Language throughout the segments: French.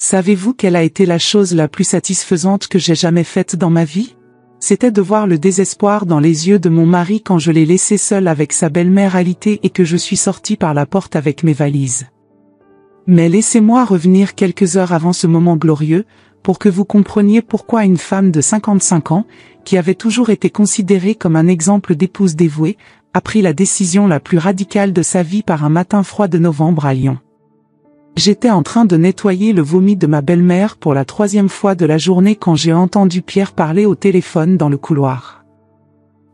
Savez-vous quelle a été la chose la plus satisfaisante que j'ai jamais faite dans ma vie? C'était de voir le désespoir dans les yeux de mon mari quand je l'ai laissé seul avec sa belle-mère alitée et que je suis sorti par la porte avec mes valises. Mais laissez-moi revenir quelques heures avant ce moment glorieux, pour que vous compreniez pourquoi une femme de 55 ans, qui avait toujours été considérée comme un exemple d'épouse dévouée, a pris la décision la plus radicale de sa vie par un matin froid de novembre à Lyon. J'étais en train de nettoyer le vomi de ma belle-mère pour la 3e fois de la journée quand j'ai entendu Pierre parler au téléphone dans le couloir.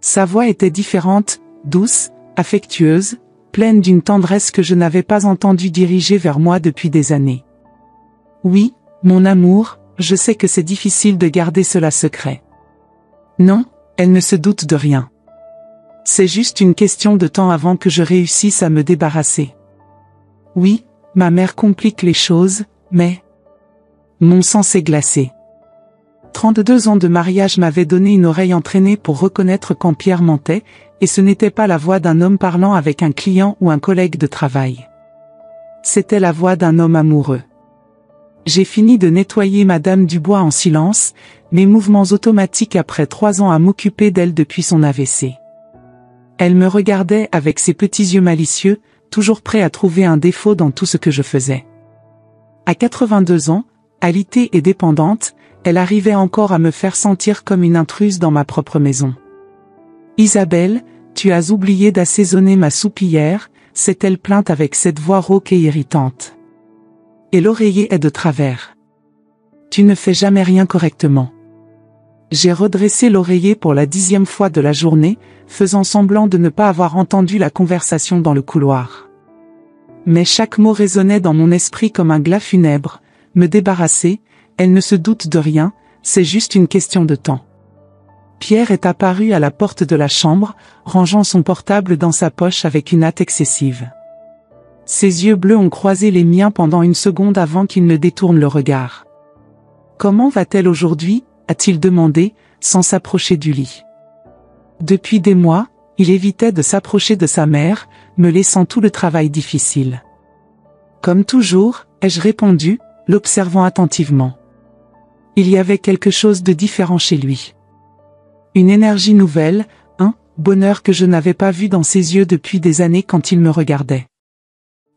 Sa voix était différente, douce, affectueuse, pleine d'une tendresse que je n'avais pas entendue diriger vers moi depuis des années. Oui, mon amour, je sais que c'est difficile de garder cela secret. Non, elle ne se doute de rien. C'est juste une question de temps avant que je réussisse à me débarrasser. Oui, ma mère complique les choses, mais... Mon sang s'est glacé. 32 ans de mariage m'avaient donné une oreille entraînée pour reconnaître quand Pierre mentait, et ce n'était pas la voix d'un homme parlant avec un client ou un collègue de travail. C'était la voix d'un homme amoureux. J'ai fini de nettoyer Madame Dubois en silence, mes mouvements automatiques après 3 ans à m'occuper d'elle depuis son AVC. Elle me regardait avec ses petits yeux malicieux, toujours prêt à trouver un défaut dans tout ce que je faisais. À 82 ans, alitée et dépendante, elle arrivait encore à me faire sentir comme une intruse dans ma propre maison. « Isabelle, tu as oublié d'assaisonner ma soupe hier », s'est-elle plainte avec cette voix rauque et irritante. Et l'oreiller est de travers. Tu ne fais jamais rien correctement. J'ai redressé l'oreiller pour la 10e fois de la journée, faisant semblant de ne pas avoir entendu la conversation dans le couloir. Mais chaque mot résonnait dans mon esprit comme un glas funèbre. Me débarrasser, elle ne se doute de rien, c'est juste une question de temps. Pierre est apparu à la porte de la chambre, rangeant son portable dans sa poche avec une hâte excessive. Ses yeux bleus ont croisé les miens pendant une seconde avant qu'il ne détourne le regard. « Comment va-t-elle aujourd'hui » a-t-il demandé, sans s'approcher du lit. Depuis des mois, il évitait de s'approcher de sa mère, me laissant tout le travail difficile. Comme toujours, ai-je répondu, l'observant attentivement. Il y avait quelque chose de différent chez lui. Une énergie nouvelle, un bonheur que je n'avais pas vu dans ses yeux depuis des années quand il me regardait.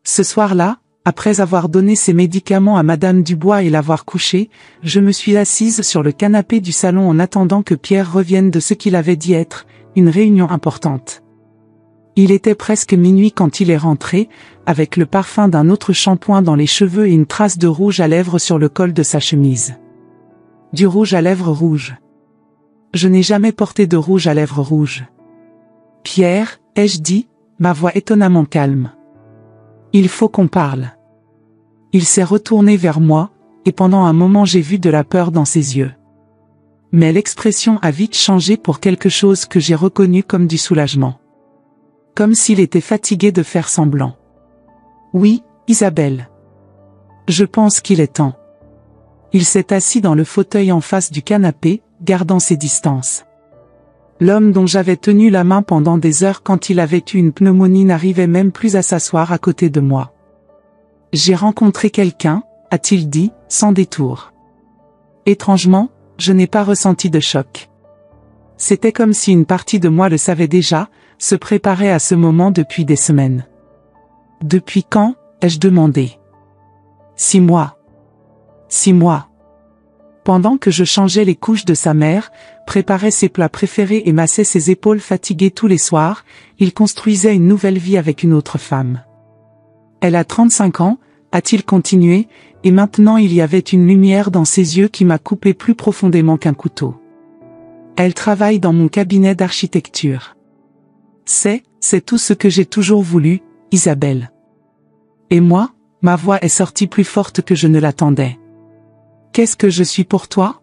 Ce soir-là, après avoir donné ses médicaments à Madame Dubois et l'avoir couchée, je me suis assise sur le canapé du salon en attendant que Pierre revienne de ce qu'il avait dit être une réunion importante. Il était presque minuit quand il est rentré, avec le parfum d'un autre shampoing dans les cheveux et une trace de rouge à lèvres sur le col de sa chemise. Du rouge à lèvres rouge. Je n'ai jamais porté de rouge à lèvres rouge. Pierre, ai-je dit, ma voix étonnamment calme. Il faut qu'on parle. Il s'est retourné vers moi, et pendant un moment j'ai vu de la peur dans ses yeux. Mais l'expression a vite changé pour quelque chose que j'ai reconnu comme du soulagement. Comme s'il était fatigué de faire semblant. Oui, Isabelle. Je pense qu'il est temps. Il s'est assis dans le fauteuil en face du canapé, gardant ses distances. L'homme dont j'avais tenu la main pendant des heures quand il avait eu une pneumonie n'arrivait même plus à s'asseoir à côté de moi. « J'ai rencontré quelqu'un », a-t-il dit, sans détour. Étrangement, je n'ai pas ressenti de choc. C'était comme si une partie de moi le savait déjà, se préparait à ce moment depuis des semaines. « Depuis quand ?» ai-je demandé. « 6 mois. 6 mois. » Pendant que je changeais les couches de sa mère, préparais ses plats préférés et massais ses épaules fatiguées tous les soirs, il construisait une nouvelle vie avec une autre femme. Elle a 35 ans, a-t-il continué, et maintenant il y avait une lumière dans ses yeux qui m'a coupé plus profondément qu'un couteau. Elle travaille dans mon cabinet d'architecture. C'est tout ce que j'ai toujours voulu, Isabelle. Et moi, ma voix est sortie plus forte que je ne l'attendais. Qu'est-ce que je suis pour toi?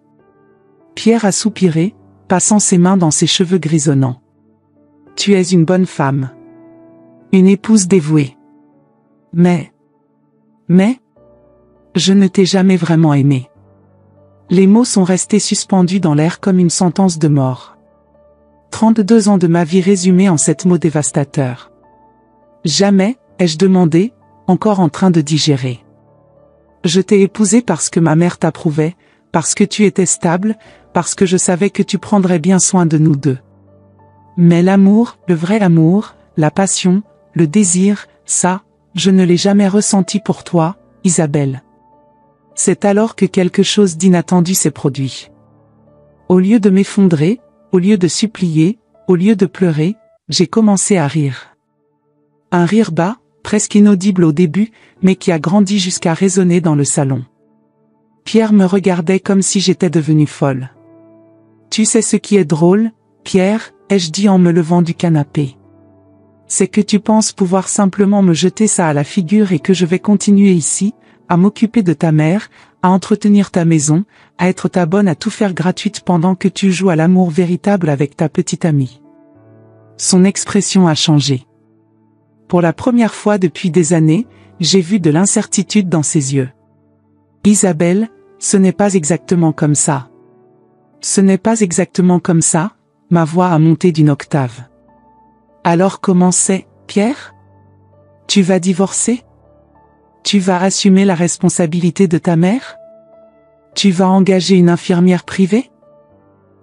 Pierre a soupiré, passant ses mains dans ses cheveux grisonnants. Tu es une bonne femme. Une épouse dévouée. Mais, je ne t'ai jamais vraiment aimé. Les mots sont restés suspendus dans l'air comme une sentence de mort. 32 ans de ma vie résumés en 7 mots dévastateurs. Jamais, ai-je demandé, encore en train de digérer. Je t'ai épousé parce que ma mère t'approuvait, parce que tu étais stable, parce que je savais que tu prendrais bien soin de nous deux. Mais l'amour, le vrai amour, la passion, le désir, ça, je ne l'ai jamais ressenti pour toi, Isabelle. C'est alors que quelque chose d'inattendu s'est produit. Au lieu de m'effondrer, au lieu de supplier, au lieu de pleurer, j'ai commencé à rire. Un rire bas, presque inaudible au début, mais qui a grandi jusqu'à résonner dans le salon. Pierre me regardait comme si j'étais devenue folle. Tu sais ce qui est drôle, Pierre, ai-je dit en me levant du canapé. C'est que tu penses pouvoir simplement me jeter ça à la figure et que je vais continuer ici, à m'occuper de ta mère, à entretenir ta maison, à être ta bonne à tout faire gratuite pendant que tu joues à l'amour véritable avec ta petite amie. Son expression a changé. Pour la première fois depuis des années, j'ai vu de l'incertitude dans ses yeux. Isabelle, ce n'est pas exactement comme ça. Ce n'est pas exactement comme ça, ma voix a monté d'une octave. Alors comment c'est, Pierre? Tu vas divorcer? Tu vas assumer la responsabilité de ta mère? Tu vas engager une infirmière privée?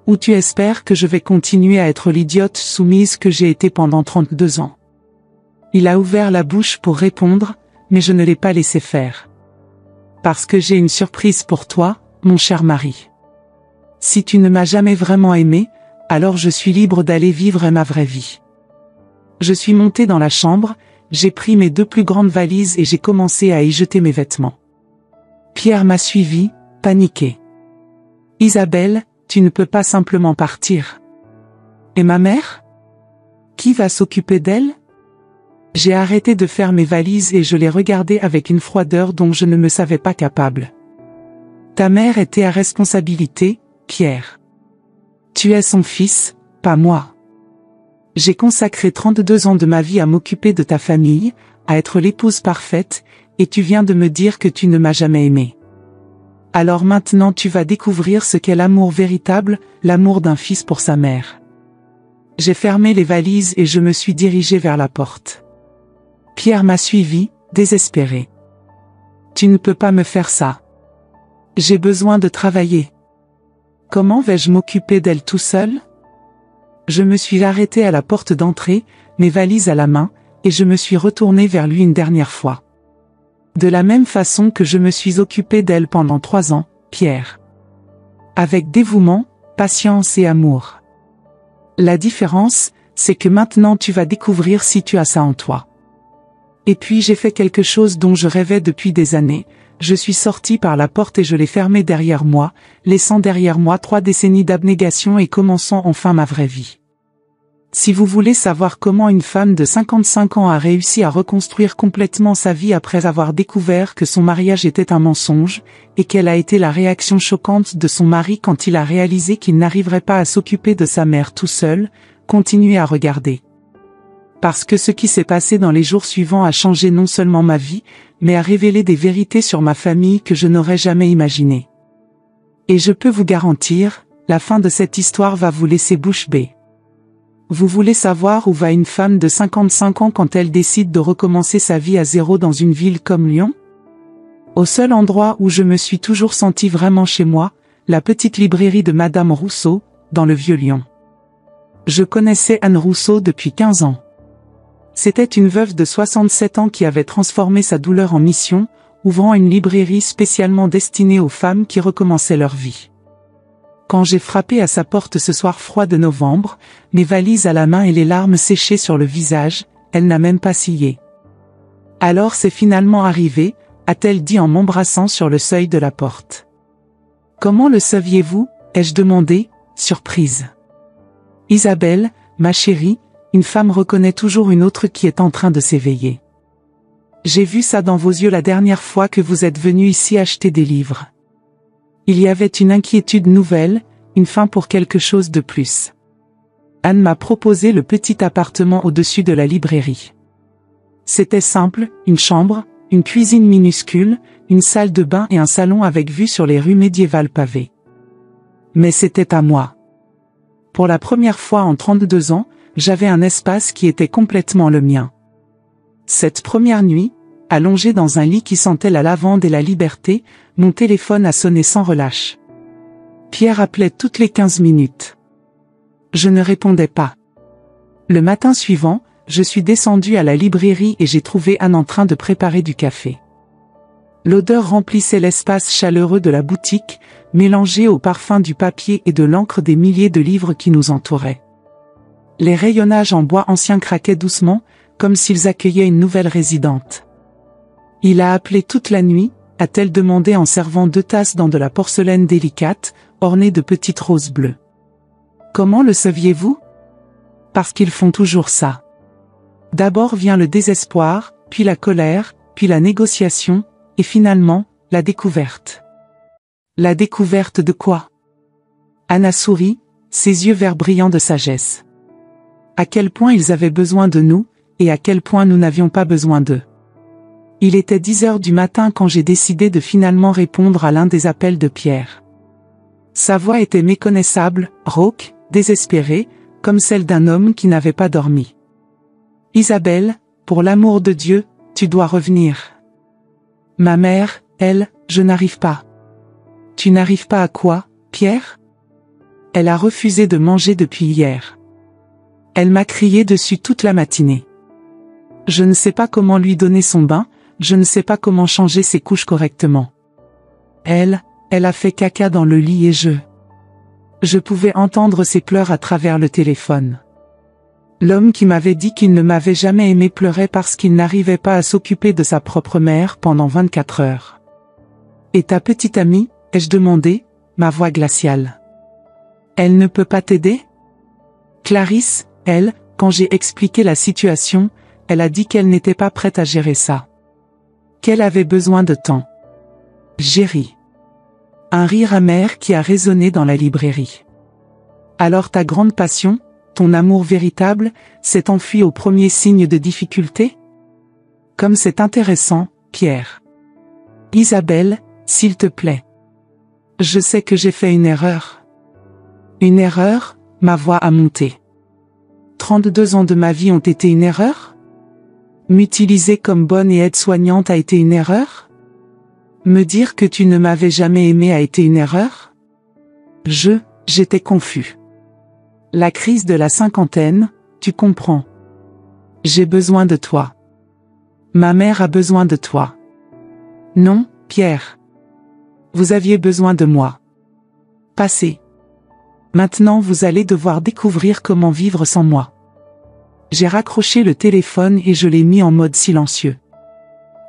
Ou tu espères que je vais continuer à être l'idiote soumise que j'ai été pendant 32 ans? Il a ouvert la bouche pour répondre, mais je ne l'ai pas laissé faire. Parce que j'ai une surprise pour toi, mon cher mari. Si tu ne m'as jamais vraiment aimé, alors je suis libre d'aller vivre ma vraie vie. Je suis montée dans la chambre, j'ai pris mes 2 plus grandes valises et j'ai commencé à y jeter mes vêtements. Pierre m'a suivi, paniqué. Isabelle, tu ne peux pas simplement partir. Et ma mère? Qui va s'occuper d'elle? J'ai arrêté de faire mes valises et je les regardais avec une froideur dont je ne me savais pas capable. Ta mère était à responsabilité, Pierre. Tu es son fils, pas moi. J'ai consacré 32 ans de ma vie à m'occuper de ta famille, à être l'épouse parfaite, et tu viens de me dire que tu ne m'as jamais aimé. Alors maintenant tu vas découvrir ce qu'est l'amour véritable, l'amour d'un fils pour sa mère. J'ai fermé les valises et je me suis dirigée vers la porte. Pierre m'a suivi, désespéré. Tu ne peux pas me faire ça. J'ai besoin de travailler. Comment vais-je m'occuper d'elle tout seul? Je me suis arrêtée à la porte d'entrée, mes valises à la main, et je me suis retournée vers lui une dernière fois. De la même façon que je me suis occupée d'elle pendant 3 ans, Pierre. Avec dévouement, patience et amour. La différence, c'est que maintenant tu vas découvrir si tu as ça en toi. Et puis j'ai fait quelque chose dont je rêvais depuis des années, je suis sortie par la porte et je l'ai fermée derrière moi, laissant derrière moi 3 décennies d'abnégation et commençant enfin ma vraie vie. Si vous voulez savoir comment une femme de 55 ans a réussi à reconstruire complètement sa vie après avoir découvert que son mariage était un mensonge, et quelle a été la réaction choquante de son mari quand il a réalisé qu'il n'arriverait pas à s'occuper de sa mère tout seul, continuez à regarder. Parce que ce qui s'est passé dans les jours suivants a changé non seulement ma vie, mais a révélé des vérités sur ma famille que je n'aurais jamais imaginées. Et je peux vous garantir, la fin de cette histoire va vous laisser bouche bée. Vous voulez savoir où va une femme de 55 ans quand elle décide de recommencer sa vie à zéro dans une ville comme Lyon? Au seul endroit où je me suis toujours sentie vraiment chez moi, la petite librairie de Madame Rousseau, dans le Vieux-Lyon. Je connaissais Anne Rousseau depuis 15 ans. C'était une veuve de 67 ans qui avait transformé sa douleur en mission, ouvrant une librairie spécialement destinée aux femmes qui recommençaient leur vie. Quand j'ai frappé à sa porte ce soir froid de novembre, mes valises à la main et les larmes séchées sur le visage, elle n'a même pas scié. Alors c'est finalement arrivé, a-t-elle dit en m'embrassant sur le seuil de la porte. Comment le saviez-vous, ai-je demandé, surprise. Isabelle, ma chérie, une femme reconnaît toujours une autre qui est en train de s'éveiller. J'ai vu ça dans vos yeux la dernière fois que vous êtes venu ici acheter des livres. Il y avait une inquiétude nouvelle, une faim pour quelque chose de plus. Anne m'a proposé le petit appartement au-dessus de la librairie. C'était simple, une chambre, une cuisine minuscule, une salle de bain et un salon avec vue sur les rues médiévales pavées. Mais c'était à moi. Pour la première fois en 32 ans, j'avais un espace qui était complètement le mien. Cette première nuit, allongé dans un lit qui sentait la lavande et la liberté, mon téléphone a sonné sans relâche. Pierre appelait toutes les 15 minutes. Je ne répondais pas. Le matin suivant, je suis descendu à la librairie et j'ai trouvé Anne en train de préparer du café. L'odeur remplissait l'espace chaleureux de la boutique, mélangée au parfum du papier et de l'encre des milliers de livres qui nous entouraient. Les rayonnages en bois ancien craquaient doucement, comme s'ils accueillaient une nouvelle résidente. Il a appelé toute la nuit, a-t-elle demandé en servant 2 tasses dans de la porcelaine délicate, ornée de petites roses bleues. Comment le saviez-vous? Parce qu'ils font toujours ça. D'abord vient le désespoir, puis la colère, puis la négociation, et finalement, la découverte. La découverte de quoi? Anna sourit, ses yeux verts brillants de sagesse. À quel point ils avaient besoin de nous, et à quel point nous n'avions pas besoin d'eux. Il était 10 heures du matin quand j'ai décidé de finalement répondre à l'un des appels de Pierre. Sa voix était méconnaissable, rauque, désespérée, comme celle d'un homme qui n'avait pas dormi. « Isabelle, pour l'amour de Dieu, tu dois revenir. » Ma mère, elle, je n'arrive pas. Tu n'arrives pas à quoi, Pierre? Elle a refusé de manger depuis hier. Elle m'a crié dessus toute la matinée. Je ne sais pas comment lui donner son bain, je ne sais pas comment changer ses couches correctement. Elle a fait caca dans le lit et je pouvais entendre ses pleurs à travers le téléphone. L'homme qui m'avait dit qu'il ne m'avait jamais aimé pleurait parce qu'il n'arrivait pas à s'occuper de sa propre mère pendant 24 heures. Et ta petite amie, ai-je demandé, ma voix glaciale. Elle ne peut pas t'aider? Clarisse, elle, quand j'ai expliqué la situation, elle a dit qu'elle n'était pas prête à gérer ça. Qu'elle avait besoin de temps. J'ai ri. Un rire amer qui a résonné dans la librairie. Alors ta grande passion, ton amour véritable, s'est enfui au premier signe de difficulté? Comme c'est intéressant, Pierre. Isabelle, s'il te plaît. Je sais que j'ai fait une erreur. Une erreur, ma voix a monté. 32 ans de ma vie ont été une erreur? M'utiliser comme bonne et aide-soignante a été une erreur? Me dire que tu ne m'avais jamais aimé a été une erreur? J'étais confus. La crise de la cinquantaine, tu comprends. J'ai besoin de toi. Ma mère a besoin de toi. Non, Pierre. Vous aviez besoin de moi. Passez. Maintenant vous allez devoir découvrir comment vivre sans moi. J'ai raccroché le téléphone et je l'ai mis en mode silencieux.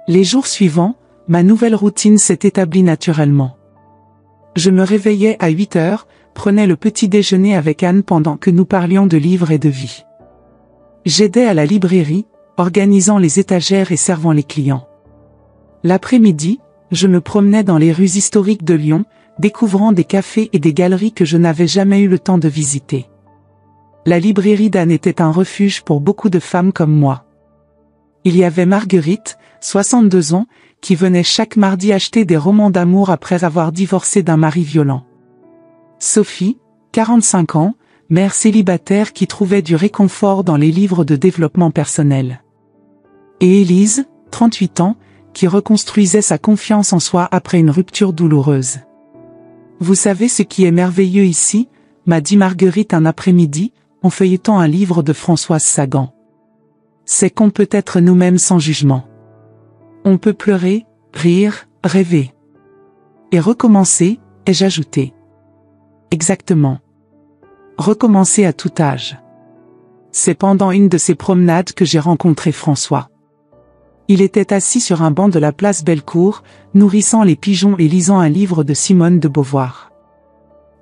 Les jours suivants, ma nouvelle routine s'est établie naturellement. Je me réveillais à 8 heures, prenais le petit déjeuner avec Anne pendant que nous parlions de livres et de vie. J'aidais à la librairie, organisant les étagères et servant les clients. L'après-midi, je me promenais dans les rues historiques de Lyon, découvrant des cafés et des galeries que je n'avais jamais eu le temps de visiter. La librairie d'Anne était un refuge pour beaucoup de femmes comme moi. Il y avait Marguerite, 62 ans, qui venait chaque mardi acheter des romans d'amour après avoir divorcé d'un mari violent. Sophie, 45 ans, mère célibataire qui trouvait du réconfort dans les livres de développement personnel. Et Élise, 38 ans, qui reconstruisait sa confiance en soi après une rupture douloureuse. Vous savez ce qui est merveilleux ici, m'a dit Marguerite un après-midi, en feuilletant un livre de Françoise Sagan. C'est qu'on peut être nous-mêmes sans jugement. On peut pleurer, rire, rêver. Et recommencer, ai-je ajouté. Exactement. Recommencer à tout âge. C'est pendant une de ces promenades que j'ai rencontré François. Il était assis sur un banc de la place Bellecour, nourrissant les pigeons et lisant un livre de Simone de Beauvoir.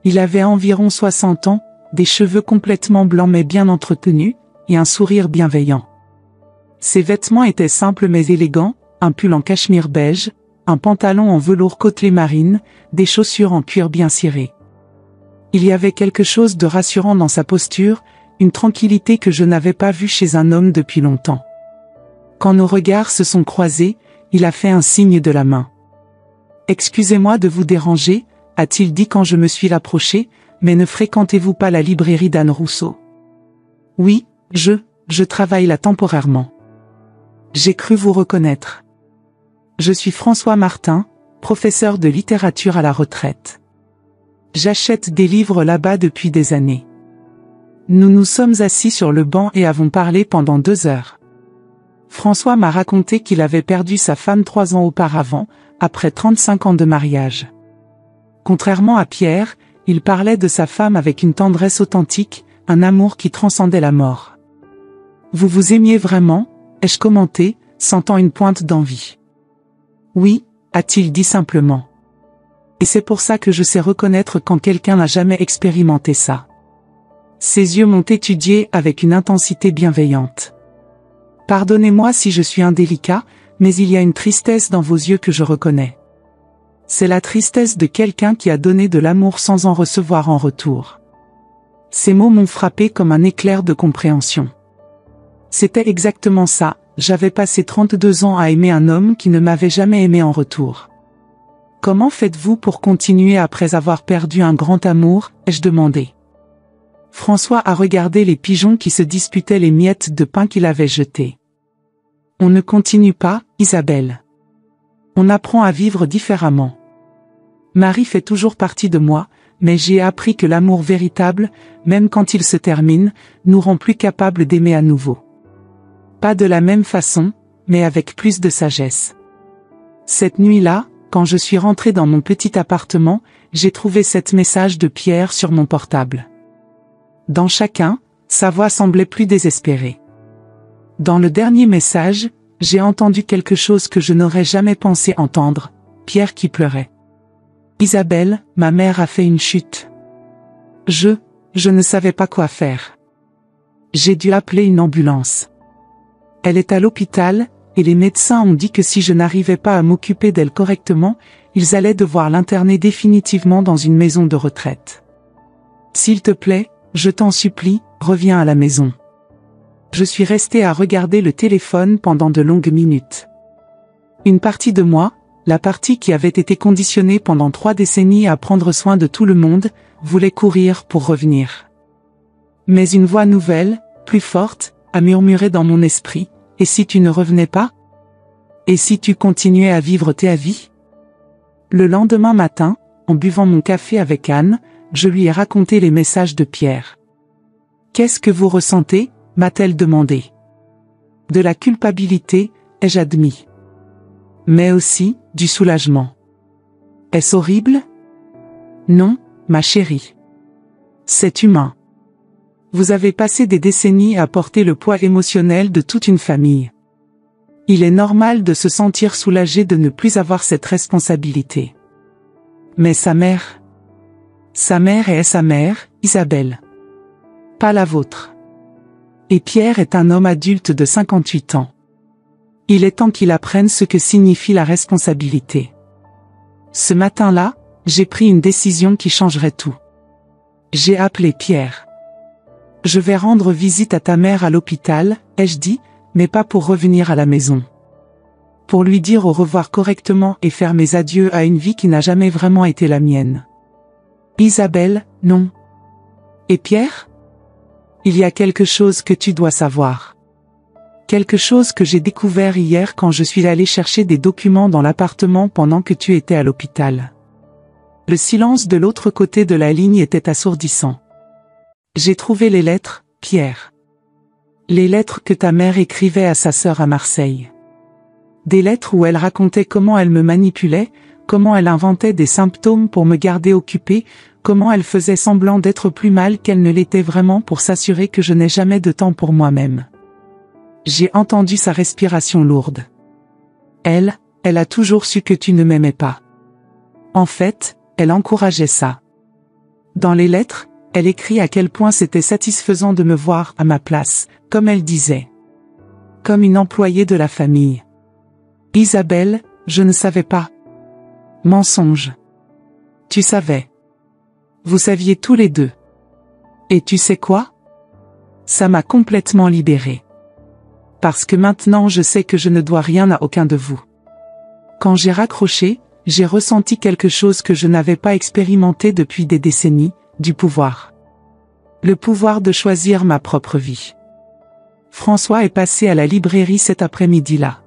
Il avait environ 60 ans, des cheveux complètement blancs mais bien entretenus, et un sourire bienveillant. Ses vêtements étaient simples mais élégants, un pull en cachemire beige, un pantalon en velours côtelé marine, des chaussures en cuir bien ciré. Il y avait quelque chose de rassurant dans sa posture, une tranquillité que je n'avais pas vue chez un homme depuis longtemps. Quand nos regards se sont croisés, il a fait un signe de la main. « Excusez-moi de vous déranger », a-t-il dit quand je me suis approché, « mais ne fréquentez-vous pas la librairie d'Anne Rousseau ?»« Oui, je travaille là temporairement. » J'ai cru vous reconnaître. Je suis François Martin, professeur de littérature à la retraite. J'achète des livres là-bas depuis des années. Nous nous sommes assis sur le banc et avons parlé pendant 2 heures. François m'a raconté qu'il avait perdu sa femme 3 ans auparavant, après 35 ans de mariage. Contrairement à Pierre, il parlait de sa femme avec une tendresse authentique, un amour qui transcendait la mort. « Vous vous aimiez vraiment ?» ai-je commenté, sentant une pointe d'envie. « Oui », a-t-il dit simplement. Et c'est pour ça que je sais reconnaître quand quelqu'un n'a jamais expérimenté ça. Ses yeux m'ont étudié avec une intensité bienveillante. Pardonnez-moi si je suis indélicat, mais il y a une tristesse dans vos yeux que je reconnais. C'est la tristesse de quelqu'un qui a donné de l'amour sans en recevoir en retour. Ces mots m'ont frappé comme un éclair de compréhension. C'était exactement ça, j'avais passé 32 ans à aimer un homme qui ne m'avait jamais aimé en retour. Comment faites-vous pour continuer après avoir perdu un grand amour, ai-je demandé. François a regardé les pigeons qui se disputaient les miettes de pain qu'il avait jetées. On ne continue pas, Isabelle. On apprend à vivre différemment. Marie fait toujours partie de moi, mais j'ai appris que l'amour véritable, même quand il se termine, nous rend plus capables d'aimer à nouveau. Pas de la même façon, mais avec plus de sagesse. Cette nuit-là, quand je suis rentré dans mon petit appartement, j'ai trouvé cet message de Pierre sur mon portable. Dans chacun, sa voix semblait plus désespérée. Dans le dernier message, j'ai entendu quelque chose que je n'aurais jamais pensé entendre, Pierre qui pleurait. Isabelle, ma mère a fait une chute. Je ne savais pas quoi faire. J'ai dû appeler une ambulance. Elle est à l'hôpital, et les médecins ont dit que si je n'arrivais pas à m'occuper d'elle correctement, ils allaient devoir l'interner définitivement dans une maison de retraite. S'il te plaît, je t'en supplie, reviens à la maison. Je suis resté à regarder le téléphone pendant de longues minutes. Une partie de moi, la partie qui avait été conditionnée pendant 3 décennies à prendre soin de tout le monde, voulait courir pour revenir. Mais une voix nouvelle, plus forte, a murmuré dans mon esprit, « Et si tu ne revenais pas? Et si tu continuais à vivre ta vie ?» Le lendemain matin, en buvant mon café avec Anne, je lui ai raconté les messages de Pierre. « Qu'est-ce que vous ressentez ?» m'a-t-elle demandé. « De la culpabilité, ai-je admis. Mais aussi, du soulagement. Est-ce horrible? Non, ma chérie. C'est humain. Vous avez passé des décennies à porter le poids émotionnel de toute une famille. Il est normal de se sentir soulagé de ne plus avoir cette responsabilité. Mais sa mère est sa mère, Isabelle. Pas la vôtre. Et Pierre est un homme adulte de 58 ans. Il est temps qu'il apprenne ce que signifie la responsabilité. Ce matin-là, j'ai pris une décision qui changerait tout. J'ai appelé Pierre. Je vais rendre visite à ta mère à l'hôpital, ai-je dit, mais pas pour revenir à la maison. Pour lui dire au revoir correctement et faire mes adieux à une vie qui n'a jamais vraiment été la mienne. Isabelle, non. Et Pierre? Il y a quelque chose que tu dois savoir. Quelque chose que j'ai découvert hier quand je suis allé chercher des documents dans l'appartement pendant que tu étais à l'hôpital. Le silence de l'autre côté de la ligne était assourdissant. J'ai trouvé les lettres, Pierre. Les lettres que ta mère écrivait à sa sœur à Marseille. Des lettres où elle racontait comment elle me manipulait, comment elle inventait des symptômes pour me garder occupée, comment elle faisait semblant d'être plus mal qu'elle ne l'était vraiment pour s'assurer que je n'ai jamais de temps pour moi-même. J'ai entendu sa respiration lourde. Elle a toujours su que tu ne m'aimais pas. En fait, elle encourageait ça. Dans les lettres, elle écrit à quel point c'était satisfaisant de me voir à ma place, comme elle disait. Comme une employée de la famille. Isabelle, je ne savais pas. Mensonge. Tu savais. Vous saviez tous les deux. Et tu sais quoi? Ça m'a complètement libérée. Parce que maintenant je sais que je ne dois rien à aucun de vous. Quand j'ai raccroché, j'ai ressenti quelque chose que je n'avais pas expérimenté depuis des décennies, du pouvoir. Le pouvoir de choisir ma propre vie. François est passé à la librairie cet après-midi-là.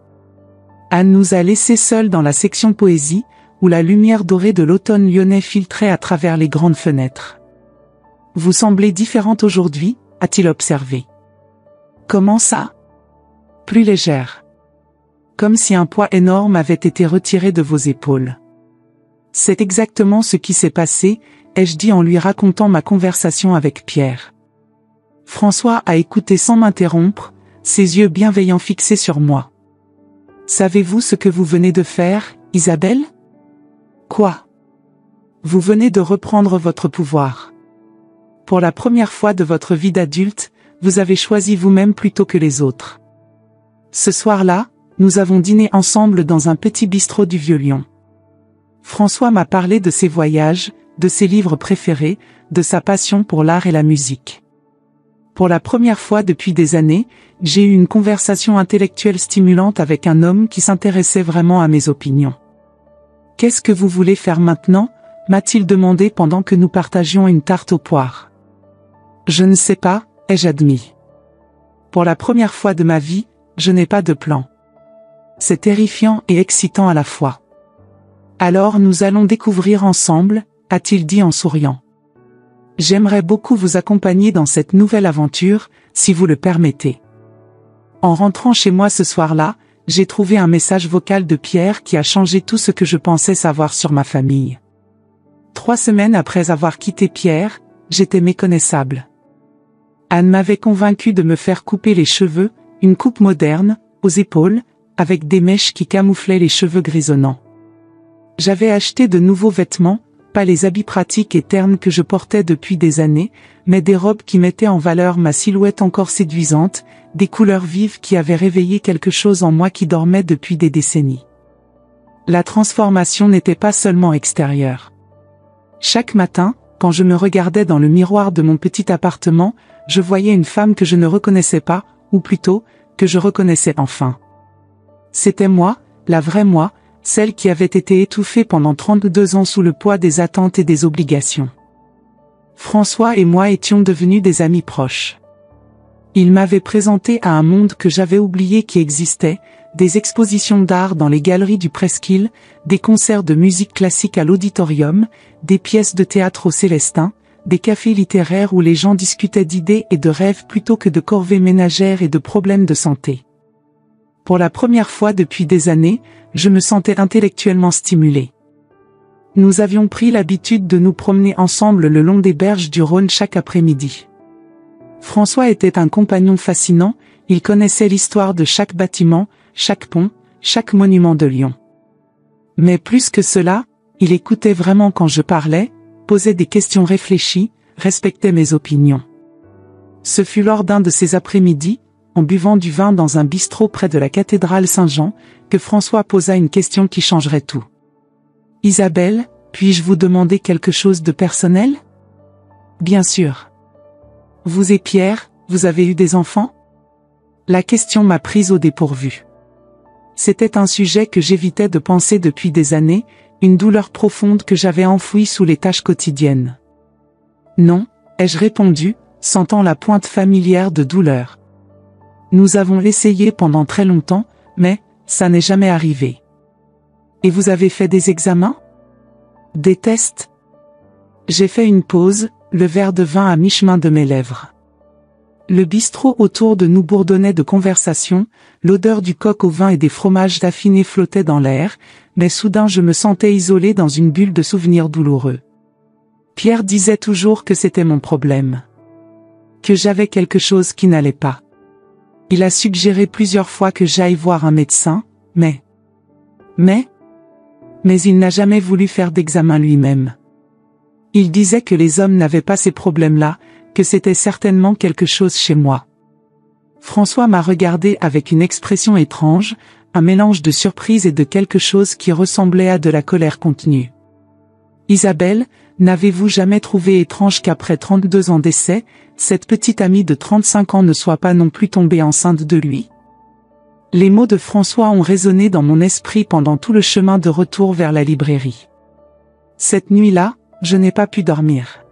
Anne nous a laissés seuls dans la section poésie, où la lumière dorée de l'automne lyonnais filtrait à travers les grandes fenêtres. Vous semblez différente aujourd'hui, a-t-il observé. Comment ça? Plus légère. Comme si un poids énorme avait été retiré de vos épaules. C'est exactement ce qui s'est passé, ai-je dit en lui racontant ma conversation avec Pierre. François a écouté sans m'interrompre, ses yeux bienveillants fixés sur moi. Savez-vous ce que vous venez de faire, Isabelle? Quoi? Vous venez de reprendre votre pouvoir. Pour la première fois de votre vie d'adulte, vous avez choisi vous-même plutôt que les autres. Ce soir-là, nous avons dîné ensemble dans un petit bistrot du Vieux-Lyon. François m'a parlé de ses voyages, de ses livres préférés, de sa passion pour l'art et la musique. Pour la première fois depuis des années, j'ai eu une conversation intellectuelle stimulante avec un homme qui s'intéressait vraiment à mes opinions. « Qu'est-ce que vous voulez faire maintenant ?» m'a-t-il demandé pendant que nous partagions une tarte aux poires. « Je ne sais pas », ai-je admis. Pour la première fois de ma vie, je n'ai pas de plan. C'est terrifiant et excitant à la fois. Alors nous allons découvrir ensemble, a-t-il dit en souriant. J'aimerais beaucoup vous accompagner dans cette nouvelle aventure, si vous le permettez. En rentrant chez moi ce soir-là, j'ai trouvé un message vocal de Pierre qui a changé tout ce que je pensais savoir sur ma famille. 3 semaines après avoir quitté Pierre, j'étais méconnaissable. Anne m'avait convaincu de me faire couper les cheveux, une coupe moderne, aux épaules, avec des mèches qui camouflaient les cheveux grisonnants. J'avais acheté de nouveaux vêtements, pas les habits pratiques et ternes que je portais depuis des années, mais des robes qui mettaient en valeur ma silhouette encore séduisante, des couleurs vives qui avaient réveillé quelque chose en moi qui dormait depuis des décennies. La transformation n'était pas seulement extérieure. Chaque matin, quand je me regardais dans le miroir de mon petit appartement, je voyais une femme que je ne reconnaissais pas, ou plutôt, que je reconnaissais enfin. C'était moi, la vraie moi, celle qui avait été étouffée pendant 32 ans sous le poids des attentes et des obligations. François et moi étions devenus des amis proches. Il m'avait présenté à un monde que j'avais oublié qui existait, des expositions d'art dans les galeries du Presqu'île, des concerts de musique classique à l'auditorium, des pièces de théâtre au Célestin, des cafés littéraires où les gens discutaient d'idées et de rêves plutôt que de corvées ménagères et de problèmes de santé. Pour la première fois depuis des années, je me sentais intellectuellement stimulé. Nous avions pris l'habitude de nous promener ensemble le long des berges du Rhône chaque après-midi. François était un compagnon fascinant, il connaissait l'histoire de chaque bâtiment, chaque pont, chaque monument de Lyon. Mais plus que cela, il écoutait vraiment quand je parlais, posait des questions réfléchies, respectait mes opinions. Ce fut lors d'un de ces après-midi, en buvant du vin dans un bistrot près de la cathédrale Saint-Jean, que François posa une question qui changerait tout. « Isabelle, puis-je vous demander quelque chose de personnel ?»« Bien sûr. »« Vous et Pierre, vous avez eu des enfants ?» La question m'a prise au dépourvu. C'était un sujet que j'évitais de penser depuis des années, une douleur profonde que j'avais enfouie sous les tâches quotidiennes. « Non », ai-je répondu, sentant la pointe familière de douleur. Nous avons essayé pendant très longtemps, mais ça n'est jamais arrivé. Et vous avez fait des examens? Des tests? J'ai fait une pause, le verre de vin à mi-chemin de mes lèvres. Le bistrot autour de nous bourdonnait de conversation, l'odeur du coq au vin et des fromages affinés flottait dans l'air, mais soudain je me sentais isolé dans une bulle de souvenirs douloureux. Pierre disait toujours que c'était mon problème. Que j'avais quelque chose qui n'allait pas. Il a suggéré plusieurs fois que j'aille voir un médecin, mais il n'a jamais voulu faire d'examen lui-même. Il disait que les hommes n'avaient pas ces problèmes-là, que c'était certainement quelque chose chez moi. François m'a regardé avec une expression étrange, un mélange de surprise et de quelque chose qui ressemblait à de la colère contenue. « Isabelle, n'avez-vous jamais trouvé étrange qu'après 32 ans d'essai, cette petite amie de 35 ans ne soit pas non plus tombée enceinte de lui ?» Les mots de François ont résonné dans mon esprit pendant tout le chemin de retour vers la librairie. Cette nuit-là, je n'ai pas pu dormir.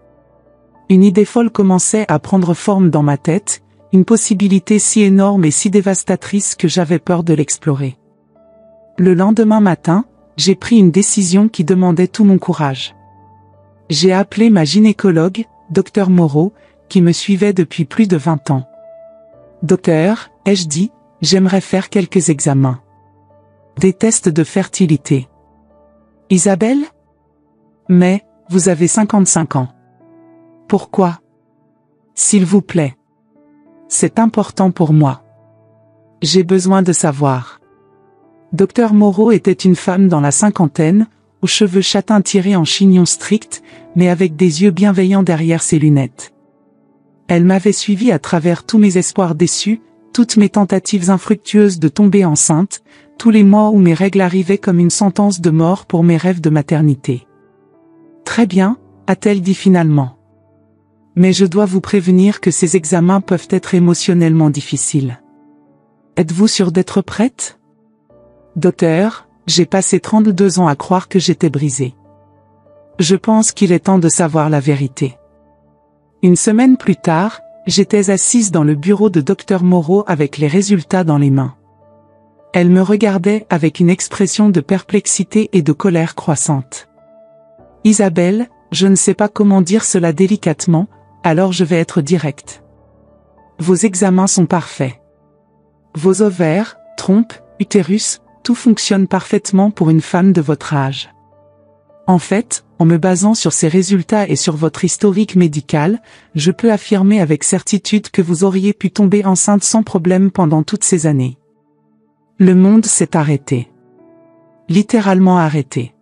Une idée folle commençait à prendre forme dans ma tête, une possibilité si énorme et si dévastatrice que j'avais peur de l'explorer. Le lendemain matin, j'ai pris une décision qui demandait tout mon courage. J'ai appelé ma gynécologue, Dr Moreau, qui me suivait depuis plus de 20 ans. Docteur, ai-je dit, j'aimerais faire quelques examens. Des tests de fertilité. Isabelle? Mais, vous avez 55 ans. Pourquoi? S'il vous plaît. C'est important pour moi. J'ai besoin de savoir. Dr Moreau était une femme dans la cinquantaine, aux cheveux châtains tirés en chignon strict, mais avec des yeux bienveillants derrière ses lunettes. Elle m'avait suivi à travers tous mes espoirs déçus, toutes mes tentatives infructueuses de tomber enceinte, tous les mois où mes règles arrivaient comme une sentence de mort pour mes rêves de maternité. Très bien, a-t-elle dit finalement. Mais je dois vous prévenir que ces examens peuvent être émotionnellement difficiles. Êtes-vous sûre d'être prête? Docteur, j'ai passé 32 ans à croire que j'étais brisée. Je pense qu'il est temps de savoir la vérité. Une semaine plus tard, j'étais assise dans le bureau de Dr Moreau avec les résultats dans les mains. Elle me regardait avec une expression de perplexité et de colère croissante. Isabelle, je ne sais pas comment dire cela délicatement, alors je vais être directe. Vos examens sont parfaits. Vos ovaires, trompes, utérus, tout fonctionne parfaitement pour une femme de votre âge. En fait, en me basant sur ces résultats et sur votre historique médical, je peux affirmer avec certitude que vous auriez pu tomber enceinte sans problème pendant toutes ces années. Le monde s'est arrêté. Littéralement arrêté.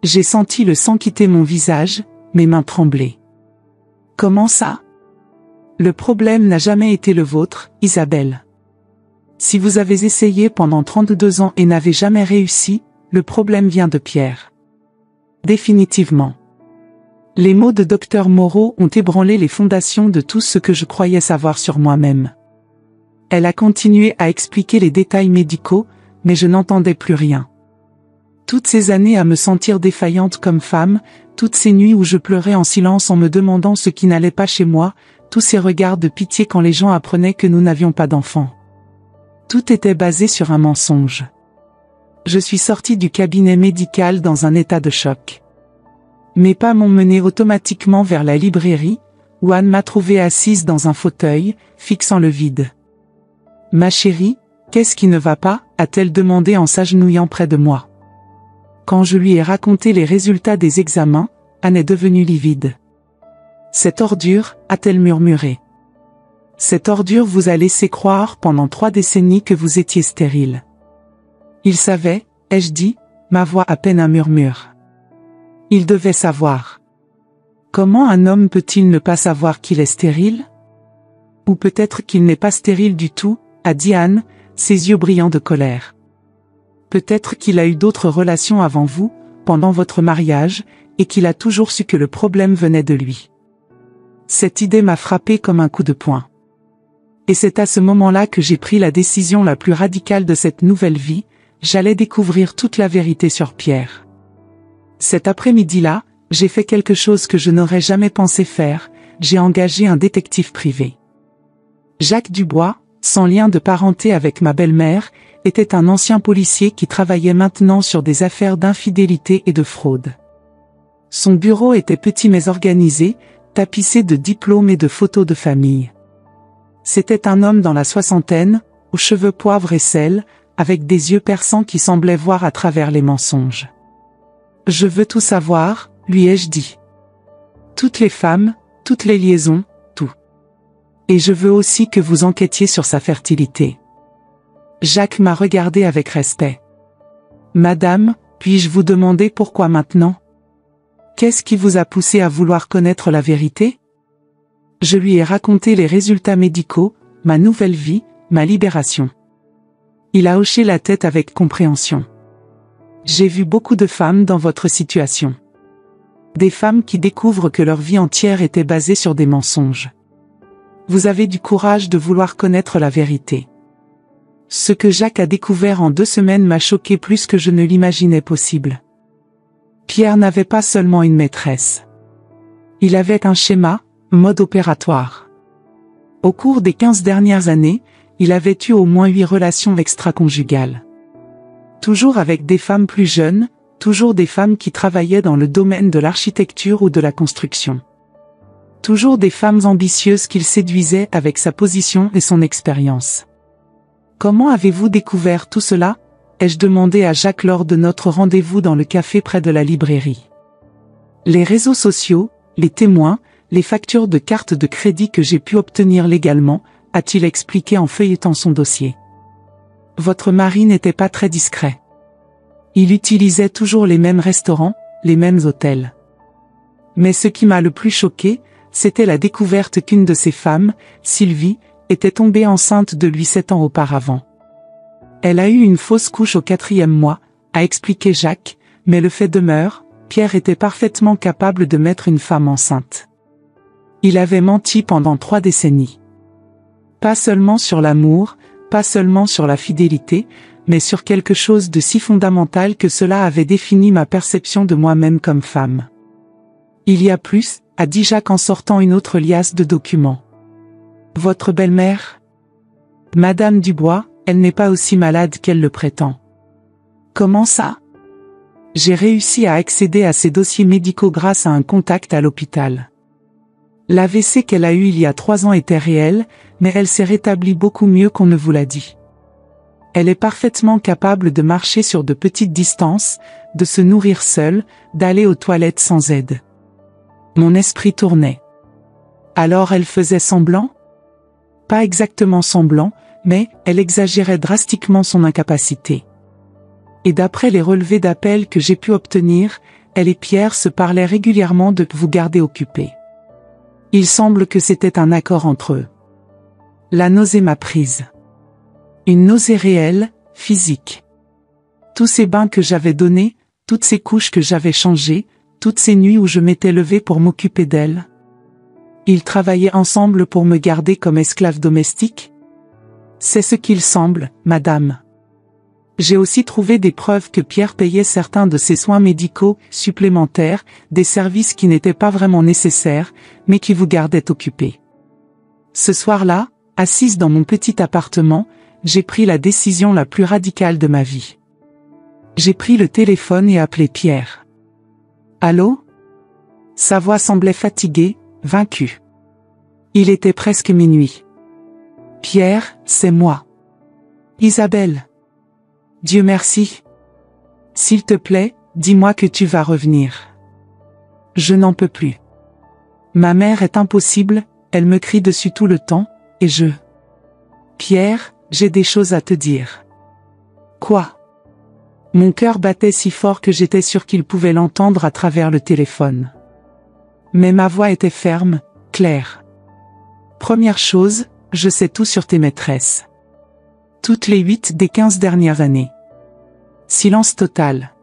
J'ai senti le sang quitter mon visage, mes mains tremblaient. Comment ça? Le problème n'a jamais été le vôtre, Isabelle. Si vous avez essayé pendant 32 ans et n'avez jamais réussi, le problème vient de Pierre. Définitivement. Les mots de Dr Moreau ont ébranlé les fondations de tout ce que je croyais savoir sur moi-même. Elle a continué à expliquer les détails médicaux, mais je n'entendais plus rien. Toutes ces années à me sentir défaillante comme femme, toutes ces nuits où je pleurais en silence en me demandant ce qui n'allait pas chez moi, tous ces regards de pitié quand les gens apprenaient que nous n'avions pas d'enfants. Tout était basé sur un mensonge. Je suis sortie du cabinet médical dans un état de choc. Mes pas m'ont mené automatiquement vers la librairie, où Anne m'a trouvée assise dans un fauteuil, fixant le vide. « Ma chérie, qu'est-ce qui ne va pas ?» a-t-elle demandé en s'agenouillant près de moi. Quand je lui ai raconté les résultats des examens, Anne est devenue livide. « Cette ordure » a-t-elle murmuré. « Cette ordure vous a laissé croire pendant 3 décennies que vous étiez stérile. » Il savait, ai-je dit, ma voix à peine un murmure. Il devait savoir. Comment un homme peut-il ne pas savoir qu'il est stérile? Ou peut-être qu'il n'est pas stérile du tout, a dit Anne, ses yeux brillants de colère. Peut-être qu'il a eu d'autres relations avant vous, pendant votre mariage, et qu'il a toujours su que le problème venait de lui. Cette idée m'a frappé comme un coup de poing. Et c'est à ce moment-là que j'ai pris la décision la plus radicale de cette nouvelle vie. J'allais découvrir toute la vérité sur Pierre. Cet après-midi-là, j'ai fait quelque chose que je n'aurais jamais pensé faire, j'ai engagé un détective privé. Jacques Dubois, sans lien de parenté avec ma belle-mère, était un ancien policier qui travaillait maintenant sur des affaires d'infidélité et de fraude. Son bureau était petit mais organisé, tapissé de diplômes et de photos de famille. C'était un homme dans la soixantaine, aux cheveux poivre et sel, avec des yeux perçants qui semblaient voir à travers les mensonges. « Je veux tout savoir », lui ai-je dit. « Toutes les femmes, toutes les liaisons, tout. Et je veux aussi que vous enquêtiez sur sa fertilité. » Jacques m'a regardé avec respect. « Madame, puis-je vous demander pourquoi maintenant? Qu'est-ce qui vous a poussé à vouloir connaître la vérité ?» Je lui ai raconté les résultats médicaux, ma nouvelle vie, ma libération. Il a hoché la tête avec compréhension. J'ai vu beaucoup de femmes dans votre situation. Des femmes qui découvrent que leur vie entière était basée sur des mensonges. Vous avez du courage de vouloir connaître la vérité. Ce que Jacques a découvert en 2 semaines m'a choqué plus que je ne l'imaginais possible. Pierre n'avait pas seulement une maîtresse. Il avait un schéma, mode opératoire. Au cours des 15 dernières années, il avait eu au moins 8 relations extraconjugales. Toujours avec des femmes plus jeunes, toujours des femmes qui travaillaient dans le domaine de l'architecture ou de la construction. Toujours des femmes ambitieuses qu'il séduisait avec sa position et son expérience. Comment avez-vous découvert tout cela? Ai-je demandé à Jacques lors de notre rendez-vous dans le café près de la librairie. Les réseaux sociaux, les témoins, les factures de cartes de crédit que j'ai pu obtenir légalement, a-t-il expliqué en feuilletant son dossier. Votre mari n'était pas très discret. Il utilisait toujours les mêmes restaurants, les mêmes hôtels. Mais ce qui m'a le plus choqué, c'était la découverte qu'une de ses femmes, Sylvie, était tombée enceinte de lui 7 ans auparavant. Elle a eu une fausse couche au 4e mois, a expliqué Jacques, mais le fait demeure, Pierre était parfaitement capable de mettre une femme enceinte. Il avait menti pendant 3 décennies. Pas seulement sur l'amour, pas seulement sur la fidélité, mais sur quelque chose de si fondamental que cela avait défini ma perception de moi-même comme femme. Il y a plus, a dit Jacques en sortant une autre liasse de documents. Votre belle-mère? Madame Dubois, elle n'est pas aussi malade qu'elle le prétend. Comment ça? J'ai réussi à accéder à ses dossiers médicaux grâce à un contact à l'hôpital. L'AVC qu'elle a eu il y a 3 ans était réel, mais elle s'est rétablie beaucoup mieux qu'on ne vous l'a dit. Elle est parfaitement capable de marcher sur de petites distances, de se nourrir seule, d'aller aux toilettes sans aide. Mon esprit tournait. Alors elle faisait semblant? Pas exactement semblant, mais elle exagérait drastiquement son incapacité. Et d'après les relevés d'appel que j'ai pu obtenir, elle et Pierre se parlaient régulièrement de vous garder occupé. Il semble que c'était un accord entre eux. La nausée m'a prise. Une nausée réelle, physique. Tous ces bains que j'avais donnés, toutes ces couches que j'avais changées, toutes ces nuits où je m'étais levé pour m'occuper d'elle. Ils travaillaient ensemble pour me garder comme esclave domestique? C'est ce qu'il semble, madame. J'ai aussi trouvé des preuves que Pierre payait certains de ses soins médicaux supplémentaires, des services qui n'étaient pas vraiment nécessaires, mais qui vous gardaient occupé. Ce soir-là, assise dans mon petit appartement, j'ai pris la décision la plus radicale de ma vie. J'ai pris le téléphone et appelé Pierre. Allô? Sa voix semblait fatiguée, vaincue. Il était presque minuit. Pierre, c'est moi. Isabelle. Dieu merci. S'il te plaît, dis-moi que tu vas revenir. Je n'en peux plus. Ma mère est impossible, elle me crie dessus tout le temps, et je... Pierre, j'ai des choses à te dire. Quoi? Mon cœur battait si fort que j'étais sûr qu'il pouvait l'entendre à travers le téléphone. Mais ma voix était ferme, claire. Première chose, je sais tout sur tes maîtresses. Toutes les 8 des 15 dernières années. Silence total.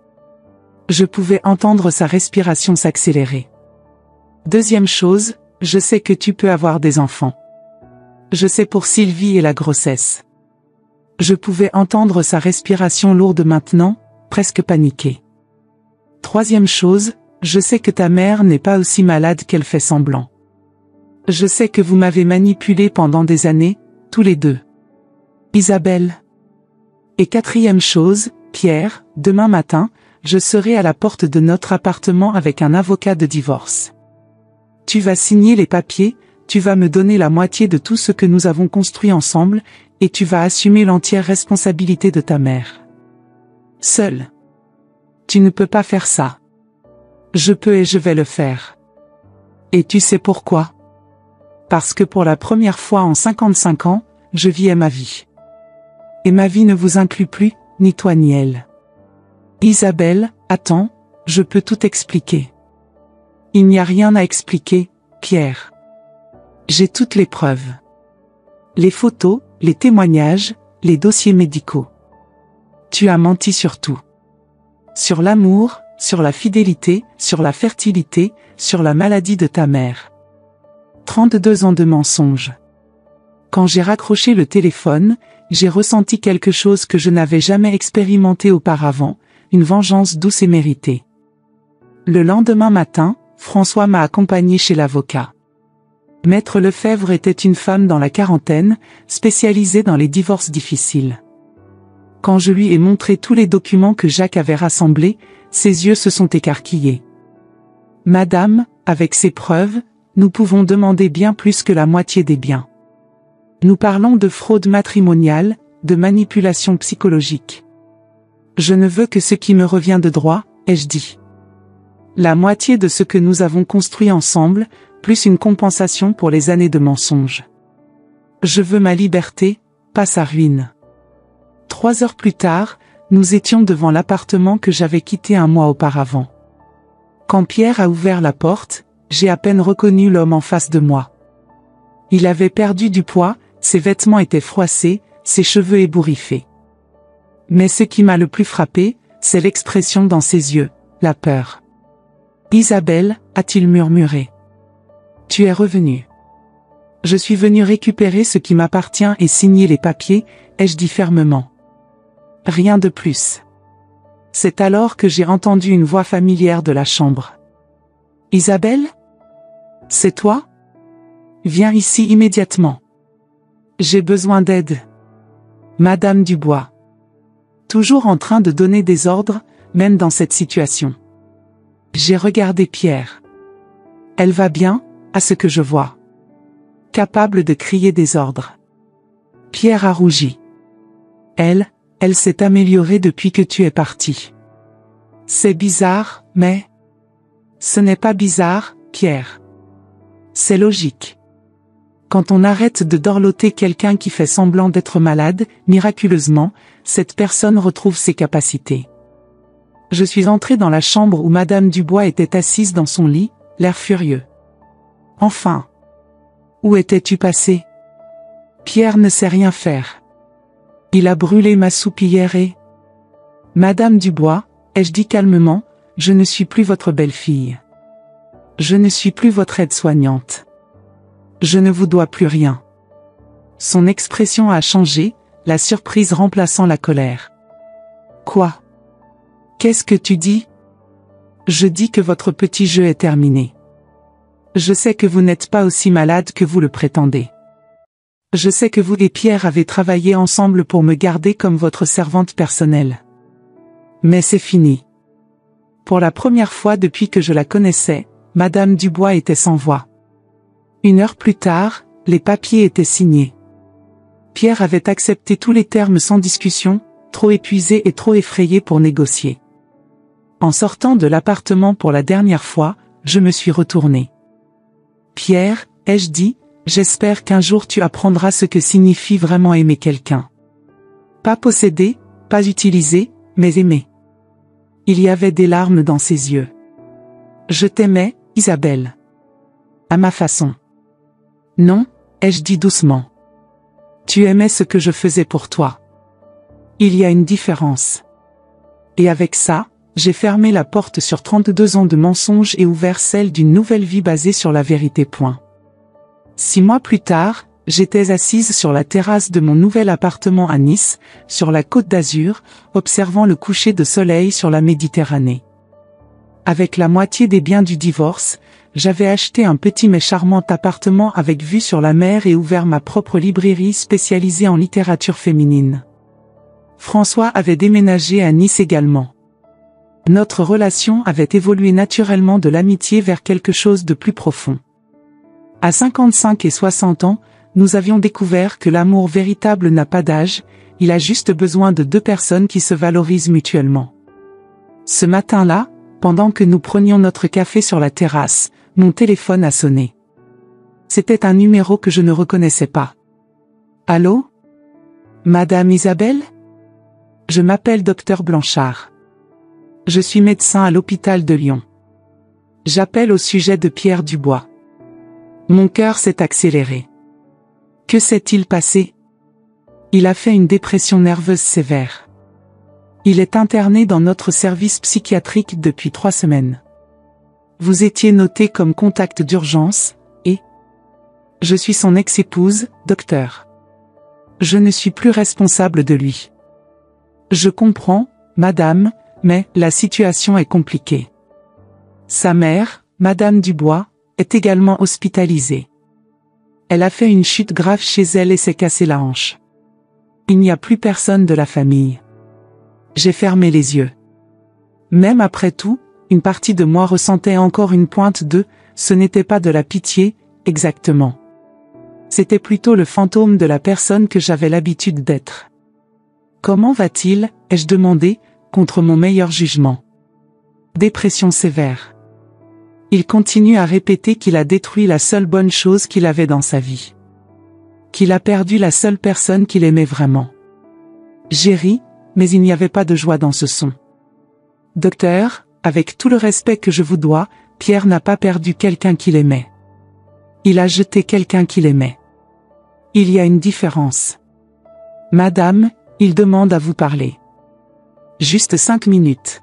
Je pouvais entendre sa respiration s'accélérer. Deuxième chose, je sais que tu peux avoir des enfants. Je sais pour Sylvie et la grossesse. Je pouvais entendre sa respiration lourde maintenant, presque paniquée. Troisième chose, je sais que ta mère n'est pas aussi malade qu'elle fait semblant. Je sais que vous m'avez manipulé pendant des années, tous les deux. Isabelle. Et quatrième chose, Pierre, demain matin, je serai à la porte de notre appartement avec un avocat de divorce. Tu vas signer les papiers, tu vas me donner la moitié de tout ce que nous avons construit ensemble, et tu vas assumer l'entière responsabilité de ta mère. Seul. Tu ne peux pas faire ça. Je peux et je vais le faire. Et tu sais pourquoi? Parce que pour la première fois en 55 ans, je vis ma vie. Et ma vie ne vous inclut plus, ni toi ni elle. Isabelle, attends, je peux tout expliquer. Il n'y a rien à expliquer, Pierre. J'ai toutes les preuves. Les photos, les témoignages, les dossiers médicaux. Tu as menti sur tout. Sur l'amour, sur la fidélité, sur la fertilité, sur la maladie de ta mère. 32 ans de mensonges. Quand j'ai raccroché le téléphone, j'ai ressenti quelque chose que je n'avais jamais expérimenté auparavant, une vengeance douce et méritée. Le lendemain matin, François m'a accompagné chez l'avocat. Maître Lefebvre était une femme dans la quarantaine, spécialisée dans les divorces difficiles. Quand je lui ai montré tous les documents que Jacques avait rassemblés, ses yeux se sont écarquillés. Madame, avec ces preuves, nous pouvons demander bien plus que la moitié des biens. Nous parlons de fraude matrimoniale, de manipulation psychologique. Je ne veux que ce qui me revient de droit, ai-je dit. La moitié de ce que nous avons construit ensemble, plus une compensation pour les années de mensonges. Je veux ma liberté, pas sa ruine. 3 heures plus tard, nous étions devant l'appartement que j'avais quitté un mois auparavant. Quand Pierre a ouvert la porte, j'ai à peine reconnu l'homme en face de moi. Il avait perdu du poids, ses vêtements étaient froissés, ses cheveux ébouriffés. Mais ce qui m'a le plus frappé, c'est l'expression dans ses yeux, la peur. « Isabelle » a-t-il murmuré. « Tu es revenue. »« Je suis venu récupérer ce qui m'appartient et signer les papiers », ai-je dit fermement. Rien de plus. C'est alors que j'ai entendu une voix familière de la chambre. « Isabelle ? C'est toi ? Viens ici immédiatement. J'ai besoin d'aide. » Madame Dubois. Toujours en train de donner des ordres, même dans cette situation. J'ai regardé Pierre. Elle va bien, à ce que je vois. Capable de crier des ordres. Pierre a rougi. Elle s'est améliorée depuis que tu es parti. C'est bizarre, mais... Ce n'est pas bizarre, Pierre. C'est logique. Quand on arrête de dorloter quelqu'un qui fait semblant d'être malade, miraculeusement, cette personne retrouve ses capacités. Je suis entré dans la chambre où Madame Dubois était assise dans son lit, l'air furieux. Enfin. Où étais-tu passé? Pierre ne sait rien faire. Il a brûlé ma soupe hier et... Madame Dubois, ai-je dit calmement, je ne suis plus votre belle-fille. Je ne suis plus votre aide-soignante. Je ne vous dois plus rien. Son expression a changé, la surprise remplaçant la colère. Quoi? Qu'est-ce que tu dis? Je dis que votre petit jeu est terminé. Je sais que vous n'êtes pas aussi malade que vous le prétendez. Je sais que vous et Pierre avez travaillé ensemble pour me garder comme votre servante personnelle. Mais c'est fini. Pour la première fois depuis que je la connaissais, Madame Dubois était sans voix. 1 heure plus tard, les papiers étaient signés. Pierre avait accepté tous les termes sans discussion, trop épuisé et trop effrayé pour négocier. En sortant de l'appartement pour la dernière fois, je me suis retourné. Pierre, ai-je dit, j'espère qu'un jour tu apprendras ce que signifie vraiment aimer quelqu'un. Pas posséder, pas utiliser, mais aimer. Il y avait des larmes dans ses yeux. Je t'aimais, Isabelle. À ma façon. Non, ai-je dit doucement. Tu aimais ce que je faisais pour toi. Il y a une différence. Et avec ça, j'ai fermé la porte sur 32 ans de mensonges et ouvert celle d'une nouvelle vie basée sur la vérité. 6 mois plus tard, j'étais assise sur la terrasse de mon nouvel appartement à Nice, sur la Côte d'Azur, observant le coucher de soleil sur la Méditerranée. Avec la moitié des biens du divorce, j'avais acheté un petit mais charmant appartement avec vue sur la mer et ouvert ma propre librairie spécialisée en littérature féminine. François avait déménagé à Nice également. Notre relation avait évolué naturellement de l'amitié vers quelque chose de plus profond. À 55 et 60 ans, nous avions découvert que l'amour véritable n'a pas d'âge, il a juste besoin de 2 personnes qui se valorisent mutuellement. Ce matin-là, pendant que nous prenions notre café sur la terrasse, mon téléphone a sonné. C'était un numéro que je ne reconnaissais pas. Allô? Madame Isabelle? Je m'appelle Dr Blanchard. Je suis médecin à l'hôpital de Lyon. J'appelle au sujet de Pierre Dubois. Mon cœur s'est accéléré. Que s'est-il passé? Il a fait une dépression nerveuse sévère. Il est interné dans notre service psychiatrique depuis 3 semaines. Vous étiez noté comme contact d'urgence, et... Je suis son ex-épouse, docteur. Je ne suis plus responsable de lui. Je comprends, madame, mais la situation est compliquée. Sa mère, Madame Dubois, est également hospitalisée. Elle a fait une chute grave chez elle et s'est cassé la hanche. Il n'y a plus personne de la famille. J'ai fermé les yeux. Même après tout, une partie de moi ressentait encore une pointe de « ce n'était pas de la pitié », exactement. C'était plutôt le fantôme de la personne que j'avais l'habitude d'être. « Comment va-t-il » ai-je demandé, contre mon meilleur jugement. « Dépression sévère. » Il continue à répéter qu'il a détruit la seule bonne chose qu'il avait dans sa vie. Qu'il a perdu la seule personne qu'il aimait vraiment. J'ai ri, mais il n'y avait pas de joie dans ce son. « Docteur, avec tout le respect que je vous dois, Pierre n'a pas perdu quelqu'un qu'il aimait. Il a jeté quelqu'un qu'il aimait. Il y a une différence. Madame, il demande à vous parler. Juste 5 minutes. »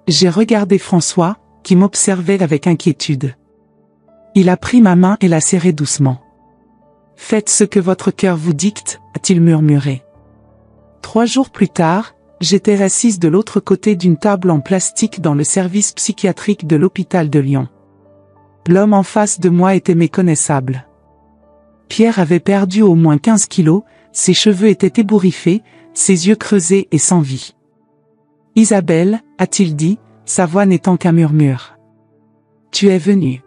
J'ai regardé François, qui m'observait avec inquiétude. Il a pris ma main et l'a serrée doucement. « Faites ce que votre cœur vous dicte », a-t-il murmuré. 3 jours plus tard, j'étais assise de l'autre côté d'une table en plastique dans le service psychiatrique de l'hôpital de Lyon. L'homme en face de moi était méconnaissable. Pierre avait perdu au moins 15 kilos, ses cheveux étaient ébouriffés, ses yeux creusés et sans vie. « Isabelle » a-t-il dit, sa voix n'étant qu'un murmure. « Tu es venue. »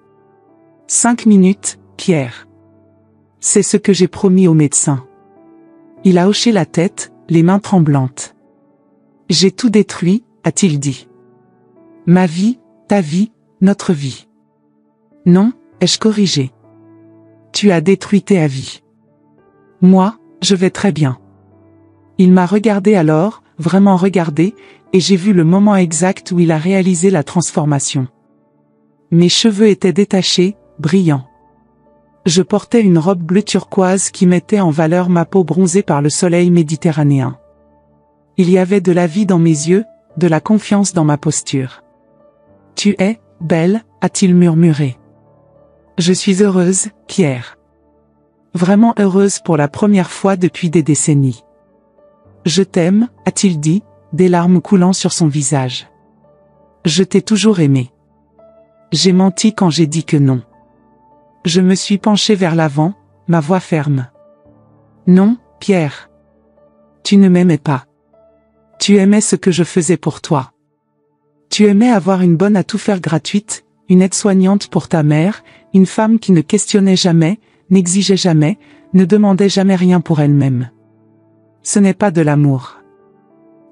5 minutes, Pierre. C'est ce que j'ai promis au médecin. Il a hoché la tête, les mains tremblantes. « J'ai tout détruit, a-t-il dit. Ma vie, ta vie, notre vie. Non, ai-je corrigé. Tu as détruit ta vie. Moi, je vais très bien. Il m'a regardé alors, vraiment regardé, et j'ai vu le moment exact où il a réalisé la transformation. Mes cheveux étaient détachés, brillants. Je portais une robe bleu turquoise qui mettait en valeur ma peau bronzée par le soleil méditerranéen. Il y avait de la vie dans mes yeux, de la confiance dans ma posture. « Tu es belle » a-t-il murmuré. « Je suis heureuse, Pierre. Vraiment heureuse pour la première fois depuis des décennies. »« Je t'aime » a-t-il dit, des larmes coulant sur son visage. « Je t'ai toujours aimé. » J'ai menti quand j'ai dit que non. Je me suis penchée vers l'avant, ma voix ferme. « Non, Pierre. Tu ne m'aimais pas. Tu aimais ce que je faisais pour toi. Tu aimais avoir une bonne à tout faire gratuite, une aide-soignante pour ta mère, une femme qui ne questionnait jamais, n'exigeait jamais, ne demandait jamais rien pour elle-même. Ce n'est pas de l'amour.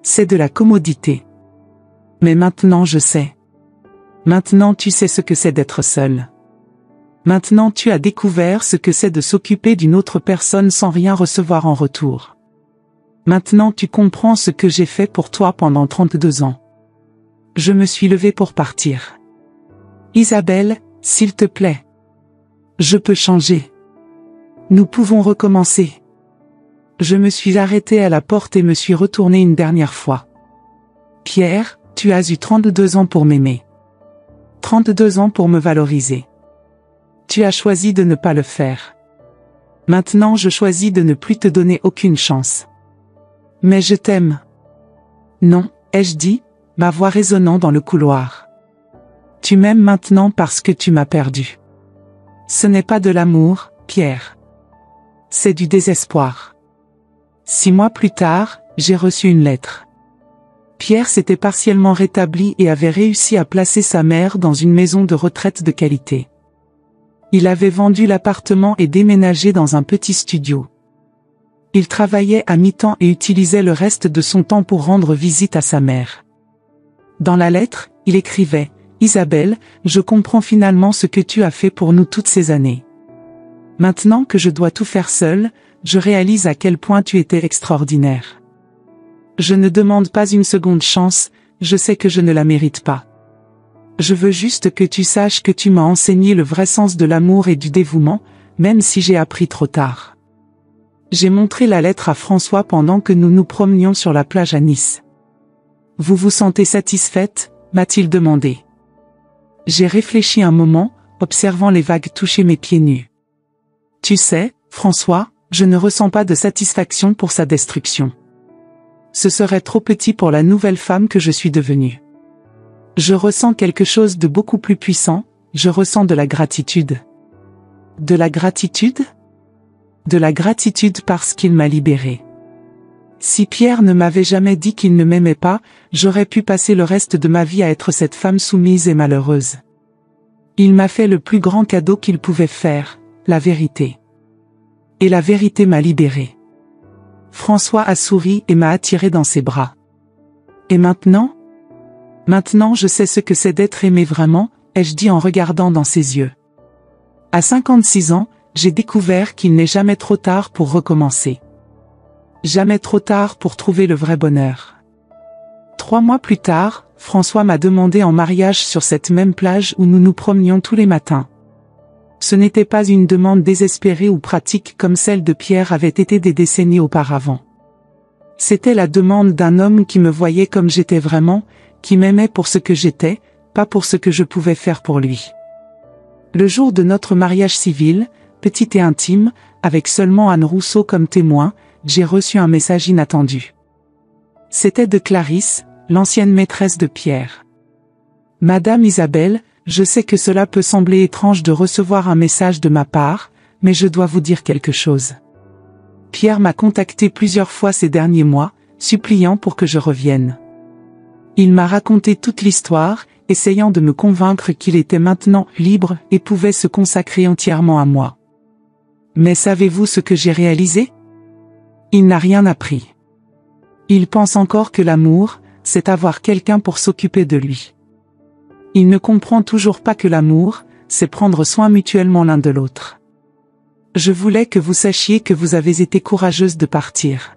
C'est de la commodité. Mais maintenant je sais. Maintenant tu sais ce que c'est d'être seul. Maintenant tu as découvert ce que c'est de s'occuper d'une autre personne sans rien recevoir en retour. Maintenant tu comprends ce que j'ai fait pour toi pendant 32 ans. Je me suis levée pour partir. Isabelle, s'il te plaît. Je peux changer. Nous pouvons recommencer. Je me suis arrêtée à la porte et me suis retournée une dernière fois. Pierre, tu as eu 32 ans pour m'aimer. 32 ans pour me valoriser. Tu as choisi de ne pas le faire. Maintenant je choisis de ne plus te donner aucune chance. Mais je t'aime. Non, ai-je dit, ma voix résonnant dans le couloir. Tu m'aimes maintenant parce que tu m'as perdu. Ce n'est pas de l'amour, Pierre. C'est du désespoir. 6 mois plus tard, j'ai reçu une lettre. Pierre s'était partiellement rétabli et avait réussi à placer sa mère dans une maison de retraite de qualité. Il avait vendu l'appartement et déménagé dans un petit studio. Il travaillait à mi-temps et utilisait le reste de son temps pour rendre visite à sa mère. Dans la lettre, il écrivait « Isabelle, je comprends finalement ce que tu as fait pour nous toutes ces années. Maintenant que je dois tout faire seule, je réalise à quel point tu étais extraordinaire. Je ne demande pas une seconde chance, je sais que je ne la mérite pas. Je veux juste que tu saches que tu m'as enseigné le vrai sens de l'amour et du dévouement, même si j'ai appris trop tard. » J'ai montré la lettre à François pendant que nous nous promenions sur la plage à Nice. « Vous vous sentez satisfaite ?» m'a-t-il demandé. J'ai réfléchi un moment, observant les vagues toucher mes pieds nus. « Tu sais, François, je ne ressens pas de satisfaction pour sa destruction. Ce serait trop petit pour la nouvelle femme que je suis devenue. Je ressens quelque chose de beaucoup plus puissant, je ressens de la gratitude. » De la gratitude ? De la gratitude parce qu'il m'a libérée. Si Pierre ne m'avait jamais dit qu'il ne m'aimait pas, j'aurais pu passer le reste de ma vie à être cette femme soumise et malheureuse. Il m'a fait le plus grand cadeau qu'il pouvait faire, la vérité. Et la vérité m'a libérée. François a souri et m'a attiré dans ses bras. Et maintenant? Maintenant je sais ce que c'est d'être aimé vraiment, ai-je dit en regardant dans ses yeux. À 56 ans, j'ai découvert qu'il n'est jamais trop tard pour recommencer. Jamais trop tard pour trouver le vrai bonheur. 3 mois plus tard, François m'a demandé en mariage sur cette même plage où nous nous promenions tous les matins. Ce n'était pas une demande désespérée ou pratique comme celle de Pierre avait été des décennies auparavant. C'était la demande d'un homme qui me voyait comme j'étais vraiment, qui m'aimait pour ce que j'étais, pas pour ce que je pouvais faire pour lui. Le jour de notre mariage civil, petit et intime, avec seulement Anne Rousseau comme témoin, j'ai reçu un message inattendu. C'était de Clarisse, l'ancienne maîtresse de Pierre. « Madame Isabelle, je sais que cela peut sembler étrange de recevoir un message de ma part, mais je dois vous dire quelque chose. Pierre m'a contacté plusieurs fois ces derniers mois, suppliant pour que je revienne. Il m'a raconté toute l'histoire, essayant de me convaincre qu'il était maintenant libre et pouvait se consacrer entièrement à moi. Mais savez-vous ce que j'ai réalisé ? Il n'a rien appris. Il pense encore que l'amour, c'est avoir quelqu'un pour s'occuper de lui. Il ne comprend toujours pas que l'amour, c'est prendre soin mutuellement l'un de l'autre. Je voulais que vous sachiez que vous avez été courageuse de partir.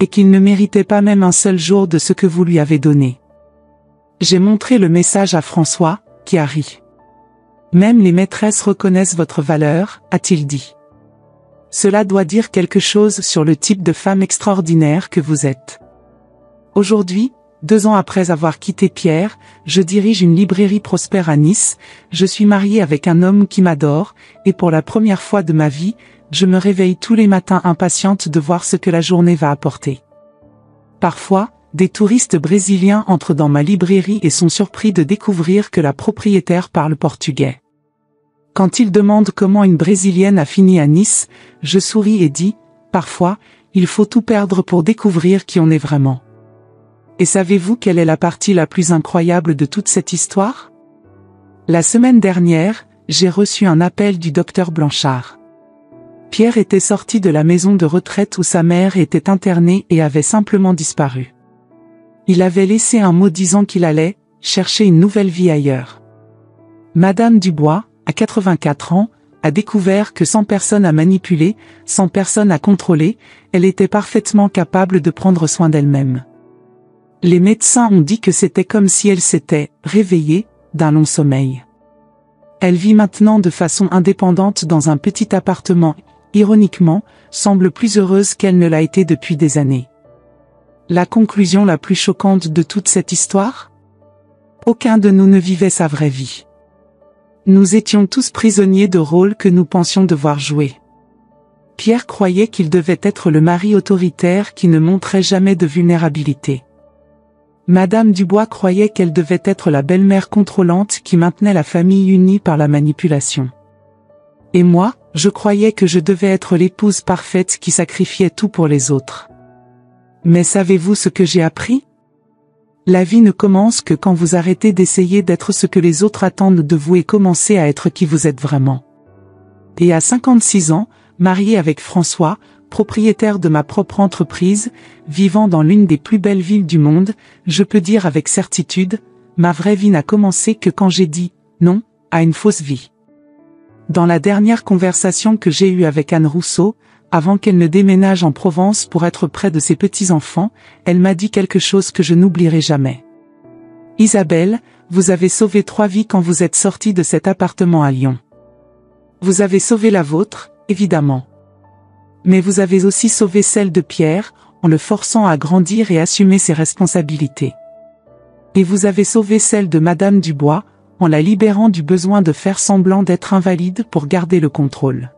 Et qu'il ne méritait pas même un seul jour de ce que vous lui avez donné. J'ai montré le message à François, qui a ri. Même les maîtresses reconnaissent votre valeur, a-t-il dit. Cela doit dire quelque chose sur le type de femme extraordinaire que vous êtes. Aujourd'hui, 2 ans après avoir quitté Pierre, je dirige une librairie prospère à Nice, je suis mariée avec un homme qui m'adore, et pour la première fois de ma vie, je me réveille tous les matins impatiente de voir ce que la journée va apporter. Parfois, des touristes brésiliens entrent dans ma librairie et sont surpris de découvrir que la propriétaire parle portugais. Quand ils demandent comment une Brésilienne a fini à Nice, je souris et dis, parfois, il faut tout perdre pour découvrir qui on est vraiment. Et savez-vous quelle est la partie la plus incroyable de toute cette histoire? La semaine dernière, j'ai reçu un appel du docteur Blanchard. Pierre était sorti de la maison de retraite où sa mère était internée et avait simplement disparu. Il avait laissé un mot disant qu'il allait chercher une nouvelle vie ailleurs. Madame Dubois, à 84 ans, a découvert que sans personne à manipuler, sans personne à contrôler, elle était parfaitement capable de prendre soin d'elle-même. Les médecins ont dit que c'était comme si elle s'était réveillée d'un long sommeil. Elle vit maintenant de façon indépendante dans un petit appartement, ironiquement, semble plus heureuse qu'elle ne l'a été depuis des années. La conclusion la plus choquante de toute cette histoire? Aucun de nous ne vivait sa vraie vie. Nous étions tous prisonniers de rôles que nous pensions devoir jouer. Pierre croyait qu'il devait être le mari autoritaire qui ne montrait jamais de vulnérabilité. Madame Dubois croyait qu'elle devait être la belle-mère contrôlante qui maintenait la famille unie par la manipulation. Et moi, je croyais que je devais être l'épouse parfaite qui sacrifiait tout pour les autres. Mais savez-vous ce que j'ai appris? La vie ne commence que quand vous arrêtez d'essayer d'être ce que les autres attendent de vous et commencez à être qui vous êtes vraiment. Et à 56 ans, mariée avec François, propriétaire de ma propre entreprise, vivant dans l'une des plus belles villes du monde, je peux dire avec certitude, ma vraie vie n'a commencé que quand j'ai dit non à une fausse vie. Dans la dernière conversation que j'ai eue avec Anne Rousseau, avant qu'elle ne déménage en Provence pour être près de ses petits-enfants, elle m'a dit quelque chose que je n'oublierai jamais. Isabelle, vous avez sauvé 3 vies quand vous êtes sortie de cet appartement à Lyon. Vous avez sauvé la vôtre, évidemment. Mais vous avez aussi sauvé celle de Pierre, en le forçant à grandir et assumer ses responsabilités. Et vous avez sauvé celle de Madame Dubois, en la libérant du besoin de faire semblant d'être invalide pour garder le contrôle.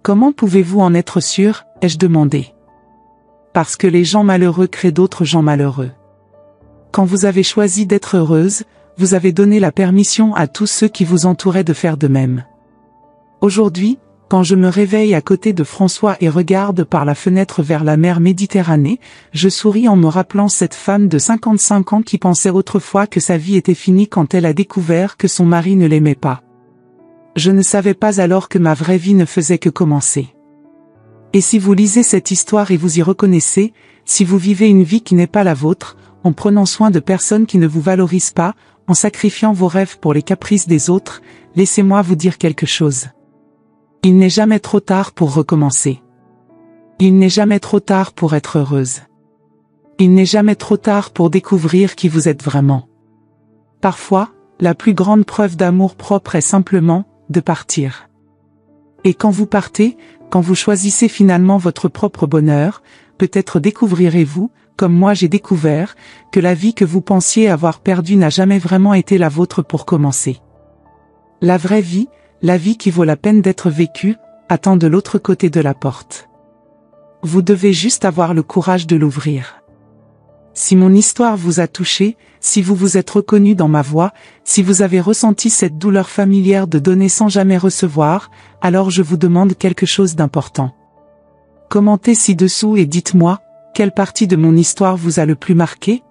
Comment pouvez-vous en être sûr, ai-je demandé. Parce que les gens malheureux créent d'autres gens malheureux. Quand vous avez choisi d'être heureuse, vous avez donné la permission à tous ceux qui vous entouraient de faire de même. Aujourd'hui, Quand je me réveille à côté de François et regarde par la fenêtre vers la mer Méditerranée, je souris en me rappelant cette femme de 55 ans qui pensait autrefois que sa vie était finie quand elle a découvert que son mari ne l'aimait pas. Je ne savais pas alors que ma vraie vie ne faisait que commencer. Et si vous lisez cette histoire et vous y reconnaissez, si vous vivez une vie qui n'est pas la vôtre, en prenant soin de personnes qui ne vous valorisent pas, en sacrifiant vos rêves pour les caprices des autres, laissez-moi vous dire quelque chose. Il n'est jamais trop tard pour recommencer. Il n'est jamais trop tard pour être heureuse. Il n'est jamais trop tard pour découvrir qui vous êtes vraiment. Parfois, la plus grande preuve d'amour propre est simplement de partir. Et quand vous partez, quand vous choisissez finalement votre propre bonheur, peut-être découvrirez-vous, comme moi j'ai découvert, que la vie que vous pensiez avoir perdue n'a jamais vraiment été la vôtre pour commencer. La vraie vie, la vie qui vaut la peine d'être vécue, attend de l'autre côté de la porte. Vous devez juste avoir le courage de l'ouvrir. Si mon histoire vous a touché, si vous vous êtes reconnu dans ma voix, si vous avez ressenti cette douleur familière de donner sans jamais recevoir, alors je vous demande quelque chose d'important. Commentez ci-dessous et dites-moi, quelle partie de mon histoire vous a le plus marqué?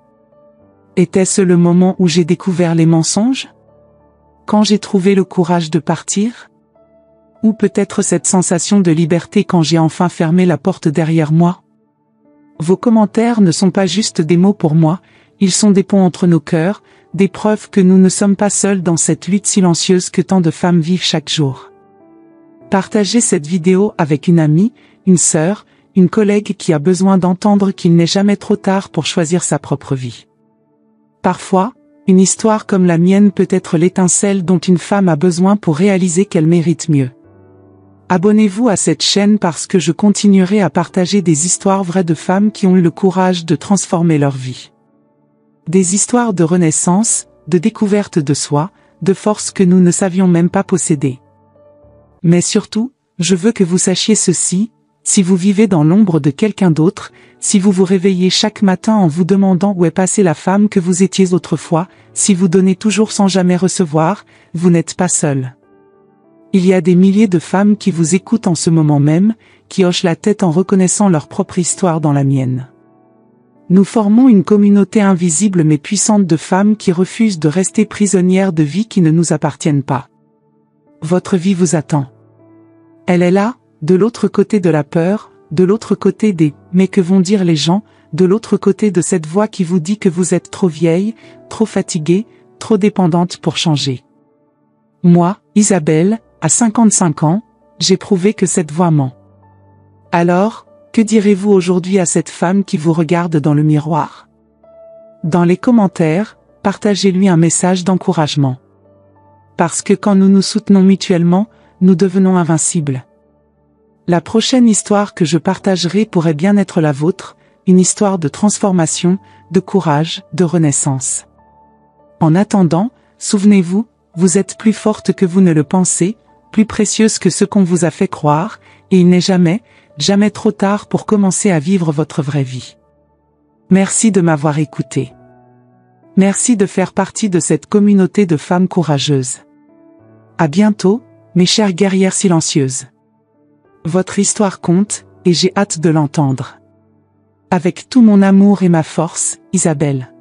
Était-ce le moment où j'ai découvert les mensonges? Quand j'ai trouvé le courage de partir? Ou peut-être cette sensation de liberté quand j'ai enfin fermé la porte derrière moi? Vos commentaires ne sont pas juste des mots pour moi, ils sont des ponts entre nos cœurs, des preuves que nous ne sommes pas seuls dans cette lutte silencieuse que tant de femmes vivent chaque jour. Partagez cette vidéo avec une amie, une sœur, une collègue qui a besoin d'entendre qu'il n'est jamais trop tard pour choisir sa propre vie. Parfois, une histoire comme la mienne peut être l'étincelle dont une femme a besoin pour réaliser qu'elle mérite mieux. Abonnez-vous à cette chaîne parce que je continuerai à partager des histoires vraies de femmes qui ont eu le courage de transformer leur vie. Des histoires de renaissance, de découverte de soi, de force que nous ne savions même pas posséder. Mais surtout, je veux que vous sachiez ceci, si vous vivez dans l'ombre de quelqu'un d'autre, si vous vous réveillez chaque matin en vous demandant où est passée la femme que vous étiez autrefois, si vous donnez toujours sans jamais recevoir, vous n'êtes pas seul. Il y a des milliers de femmes qui vous écoutent en ce moment même, qui hochent la tête en reconnaissant leur propre histoire dans la mienne. Nous formons une communauté invisible mais puissante de femmes qui refusent de rester prisonnières de vies qui ne nous appartiennent pas. Votre vie vous attend. Elle est là, de l'autre côté de la peur, de l'autre côté des « mais que vont dire les gens », de l'autre côté de cette voix qui vous dit que vous êtes trop vieille, trop fatiguée, trop dépendante pour changer. Moi, Isabelle, à 55 ans, j'ai prouvé que cette voix ment. Alors, que direz-vous aujourd'hui à cette femme qui vous regarde dans le miroir? Dans les commentaires, partagez-lui un message d'encouragement. Parce que quand nous nous soutenons mutuellement, nous devenons invincibles. La prochaine histoire que je partagerai pourrait bien être la vôtre, une histoire de transformation, de courage, de renaissance. En attendant, souvenez-vous, vous êtes plus forte que vous ne le pensez, plus précieuse que ce qu'on vous a fait croire, et il n'est jamais, jamais trop tard pour commencer à vivre votre vraie vie. Merci de m'avoir écouté. Merci de faire partie de cette communauté de femmes courageuses. À bientôt, mes chères guerrières silencieuses. Votre histoire compte, et j'ai hâte de l'entendre. Avec tout mon amour et ma force, Isabelle.